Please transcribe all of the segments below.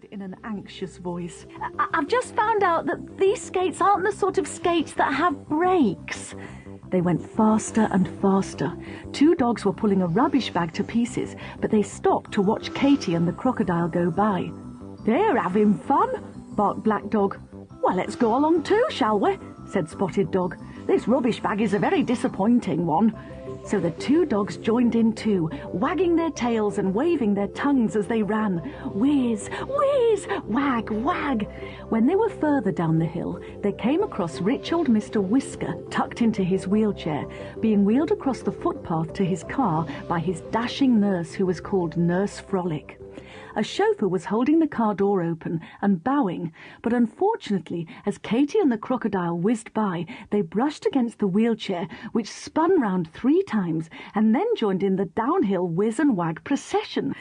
In an anxious voice. I've just found out that these skates aren't the sort of skates that have brakes. They went faster and faster. Two dogs were pulling a rubbish bag to pieces, but they stopped to watch Katy and the crocodile go by. They're having fun, barked Black Dog. Well, let's go along too, shall we? Said Spotted Dog. This rubbish bag is a very disappointing one. So the two dogs joined in too, wagging their tails and waving their tongues as they ran. Whiz, whiz, wag, wag. When they were further down the hill, they came across rich old Mr. Whisker tucked into his wheelchair, being wheeled across the footpath to his car by his dashing nurse, who was called Nurse Frolic. A chauffeur was holding the car door open and bowing, but unfortunately, as Katy and the crocodile whizzed by, they brushed against the wheelchair, which spun round 3 times and then joined in the downhill whiz and wag procession.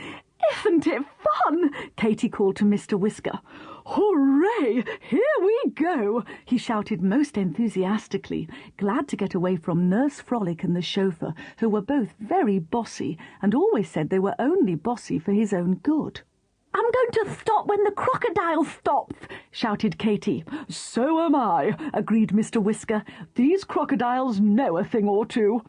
"Isn't it fun?" Katy called to Mr. Whisker. "Hooray! Here we go!" he shouted most enthusiastically, glad to get away from Nurse Frolic and the chauffeur, who were both very bossy and always said they were only bossy for his own good. "I'm going to stop when the crocodile stops," shouted Katy. "So am I," agreed Mr. Whisker. "These crocodiles know a thing or two."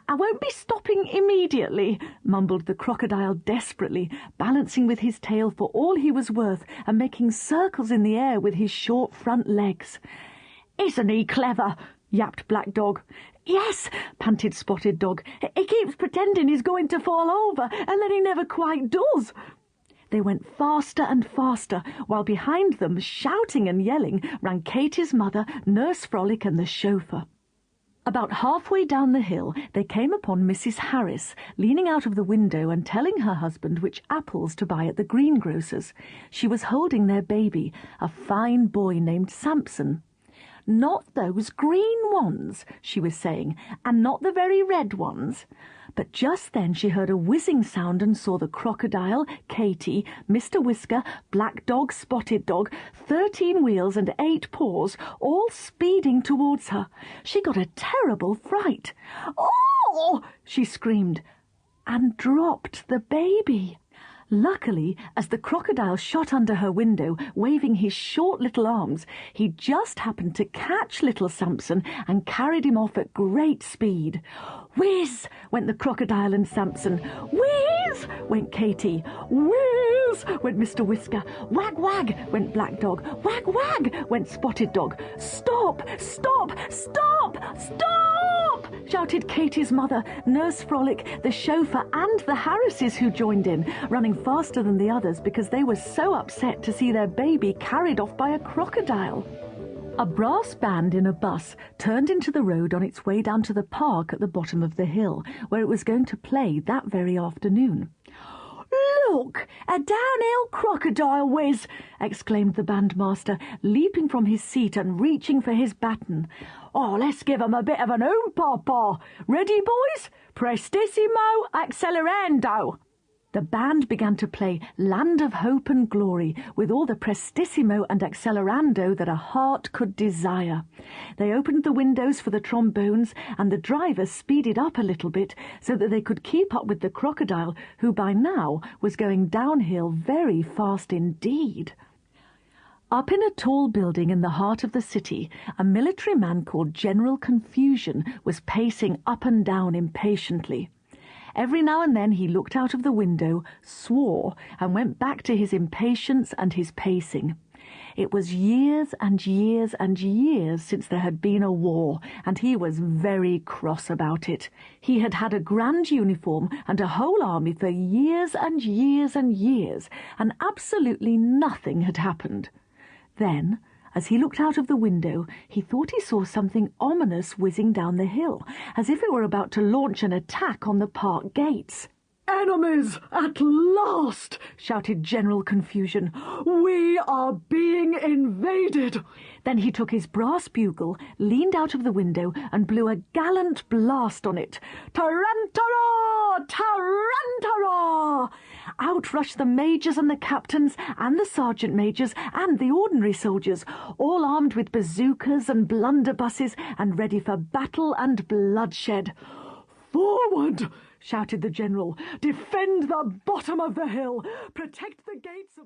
I won't be stopping immediately," mumbled the crocodile desperately, balancing with his tail for all he was worth and making circles in the air with his short front legs. "Isn't he clever?" yapped Black Dog. "Yes," panted Spotted Dog. "He keeps pretending he's going to fall over, and then he never quite does." They went faster and faster, while behind them, shouting and yelling, ran Katy's mother, Nurse Frolic, and the chauffeur. About halfway down the hill, they came upon Mrs. Harris, leaning out of the window and telling her husband which apples to buy at the greengrocer's. She was holding their baby, a fine boy named Samson. "Not those green ones," she was saying, "and not the very red ones." But just then she heard a whizzing sound and saw the crocodile, Katy, Mr. Whisker, Black Dog, Spotted Dog, 13 wheels and 8 paws, all speeding towards her. She got a terrible fright. "Oh!" she screamed, and dropped the baby. Luckily, as the crocodile shot under her window, waving his short little arms, he just happened to catch little Samson and carried him off at great speed. "Whiz!" went the crocodile and Samson. "Whiz!" went Katy. "Whiz!" went Mr. Whisker. "Wag, wag!" went Black Dog. "Wag, wag!" went Spotted Dog. "Stop! Stop! Stop! Stop!" shouted Katy's mother, Nurse Frolic, the chauffeur, and the Harrises, who joined in, running faster than the others because they were so upset to see their baby carried off by a crocodile. A brass band in a bus turned into the road on its way down to the park at the bottom of the hill, where it was going to play that very afternoon. "Look, a Downhill Crocodile Whizz!" exclaimed the bandmaster, leaping from his seat and reaching for his baton. "Oh, let's give 'em a bit of an ooh-pah-pah. Ready, boys? Prestissimo accelerando!" The band began to play Land of Hope and Glory with all the prestissimo and accelerando that a heart could desire. They opened the windows for the trombones, and the driver speeded up a little bit so that they could keep up with the crocodile, who by now was going downhill very fast indeed. Up in a tall building in the heart of the city, a military man called General Confusion was pacing up and down impatiently. Every now and then he looked out of the window, swore, and went back to his impatience and his pacing. It was years and years and years since there had been a war, and he was very cross about it. He had had a grand uniform and a whole army for years and years and years, and absolutely nothing had happened. Then, as he looked out of the window, he thought he saw something ominous whizzing down the hill, as if it were about to launch an attack on the park gates. "Enemies at last!" shouted General Confusion. "We are being invaded!" Then he took his brass bugle, leaned out of the window, and blew a gallant blast on it. "Tarantara! Tarantara!" Out rushed the majors and the captains and the sergeant majors and the ordinary soldiers, all armed with bazookas and blunderbusses and ready for battle and bloodshed. "Forward!" shouted the general. "Defend the bottom of the hill! Protect the gates of..."